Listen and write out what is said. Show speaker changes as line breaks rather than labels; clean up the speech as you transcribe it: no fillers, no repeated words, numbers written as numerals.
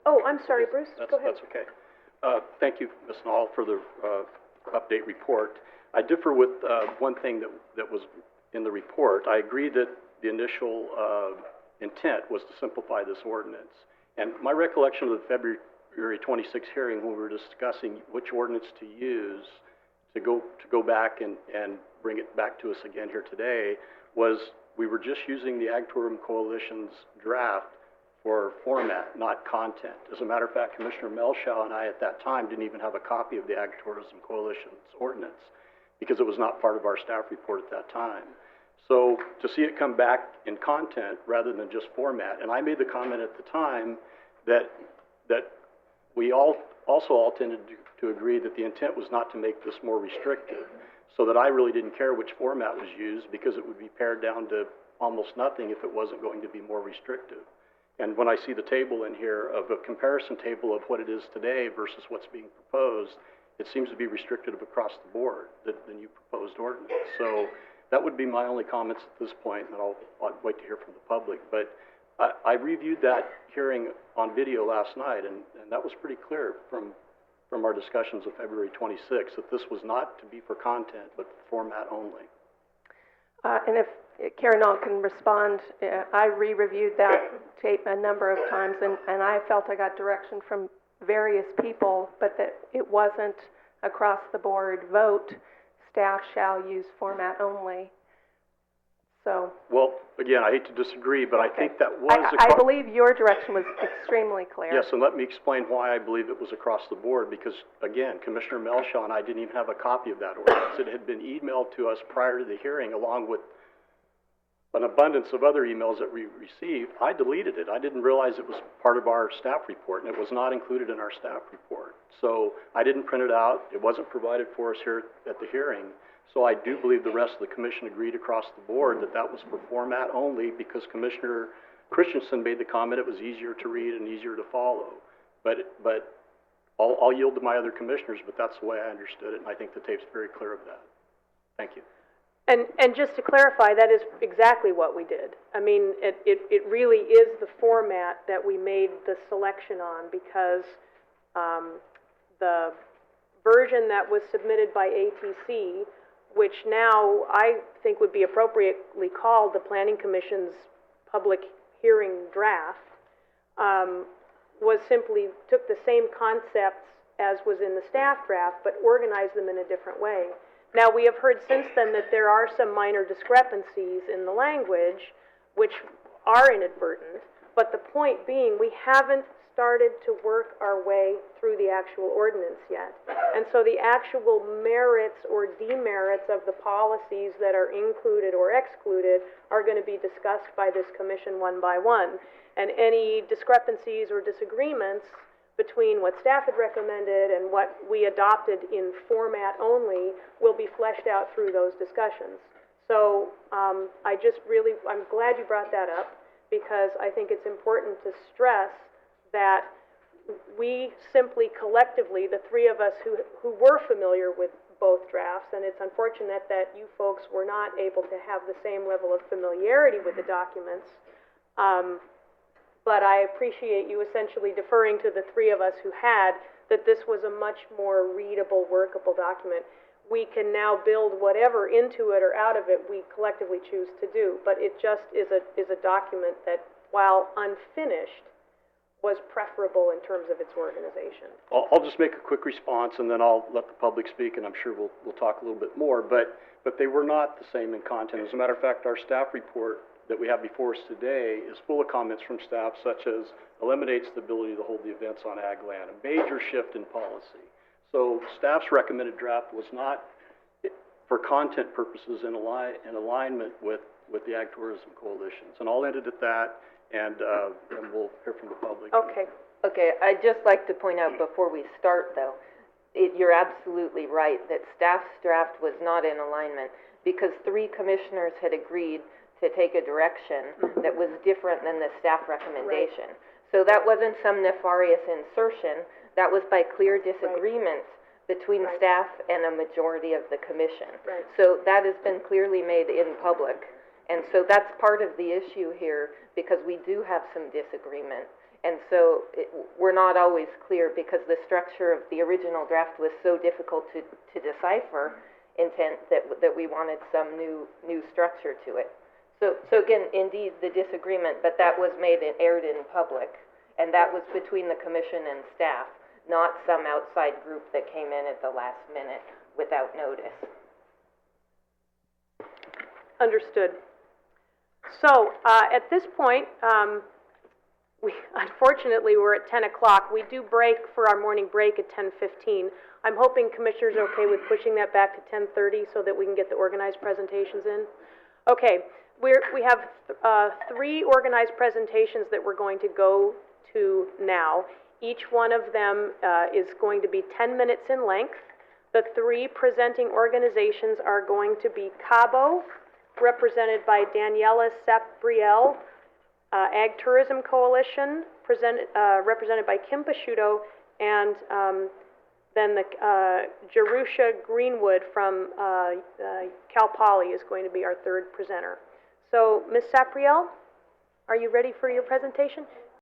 Oh, I'm sorry, Bruce, go ahead.
That's okay. Thank you, Ms. Nall, for the update report. I differ with one thing that was in the report. I agree that the initial intent was to simplify this ordinance. And my recollection of the February 26th hearing, when we were discussing which ordinance to use to go back and bring it back to us again here today, was we were just using the Ag Tourism Coalition's draft for format, not content. As a matter of fact, Commissioner Melshow and I at that time didn't even have a copy of the Ag Tourism Coalition's ordinance because it was not part of our staff report at that time. So to see it come back in content rather than just format, and I made the comment at the time that we also tended to agree that the intent was not to make this more restrictive, so that I really didn't care which format was used because it would be pared down to almost nothing if it wasn't going to be more restrictive. And when I see the table in here of a comparison table of what it is today versus what's being proposed, it seems to be restrictive across the board, the new proposed ordinance. So that would be my only comments at this point, and I'll wait to hear from the public. But I reviewed that hearing on video last night, and that was pretty clear from our discussions of February 26th, that this was not to be for content, but format only.
And if Karen Nall can respond, I re-reviewed that tape a number of times, and I felt I got direction from various people, but that it wasn't across the board vote, staff shall use format only. So. Well,
again, I hate to disagree, but okay. I think that was.
I believe your direction was extremely clear.
Yes, and let me explain why I believe it was across the board, because, again, Commissioner Melshaw and I didn't even have a copy of that ordinance. It had been emailed to us prior to the hearing, along with an abundance of other emails that we received. I deleted it. I didn't realize it was part of our staff report, and it was not included in our staff report. So I didn't print it out. It wasn't provided for us here at the hearing. So I do believe the rest of the commission agreed across the board that that was for format only, because Commissioner Christensen made the comment it was easier to read and easier to follow. But I'll yield to my other commissioners, but that's the way I understood it, and I think the tape's very clear of that. Thank you.
And just to clarify, that is exactly what we did. I mean, it really is the format that we made the selection on, because the version that was submitted by ATC, which now I think would be appropriately called the Planning Commission's public hearing draft, was simply took the same concepts as was in the staff draft, but organized them in a different way. Now, we have heard since then that there are some minor discrepancies in the language, which are inadvertent, but the point being, we haven't started to work our way through the actual ordinance yet. And so the actual merits or demerits of the policies that are included or excluded are going to be discussed by this commission one by one. And any discrepancies or disagreements between what staff had recommended and what we adopted in format only will be fleshed out through those discussions. So I'm glad you brought that up, because I think it's important to stress that we simply collectively, the three of us who were familiar with both drafts, and it's unfortunate that you folks were not able to have the same level of familiarity with the documents, but I appreciate you essentially deferring to the three of us who had, that this was a much more readable, workable document. We can now build whatever into it or out of it we collectively choose to do, but it just is a document that, while unfinished, was preferable in terms of its organization.
I'll just make a quick response, and then I'll let the public speak, and I'm sure we'll talk a little bit more, but they were not the same in content. As a matter of fact, our staff report that we have before us today is full of comments from staff, such as eliminates the ability to hold the events on ag land, a major shift in policy. So staff's recommended draft was not, for content purposes, in alignment with the Ag Tourism Coalitions. And I'll end it at that, and we'll hear from the public.
Okay.
Okay, I'd just like to point out before we start, though, you're absolutely right that staff's draft was not in alignment, because 3 commissioners had agreed to take a direction that was different than the staff recommendation. Right. So that wasn't some nefarious insertion. That was by clear disagreement between staff and a majority of the commission.
Right.
So that has been clearly made in public. And so that's part of the issue here, because we do have some disagreement. And so we're not always clear because the structure of the original draft was so difficult to decipher intent that we wanted some new structure to it. So again, indeed, the disagreement, but that was made and aired in public, and that was between the commission and staff, not some outside group that came in at the last minute without notice.
Understood. So, at this point, unfortunately, we're at 10 o'clock. We do break for our morning break at 10:15. I'm hoping commissioners are okay with pushing that back to 10:30 so that we can get the organized presentations in. Okay, we have 3 organized presentations that we're going to go to now. Each one of them is going to be 10 minutes in length. The 3 presenting organizations are going to be CABO, represented by Daniela Sapriel, Ag Tourism Coalition, represented by Kim Pasciuto, and then the Jerusha Greenwood from Cal Poly is going to be our 3rd presenter. So, Ms. Sapriel, are you ready for your presentation?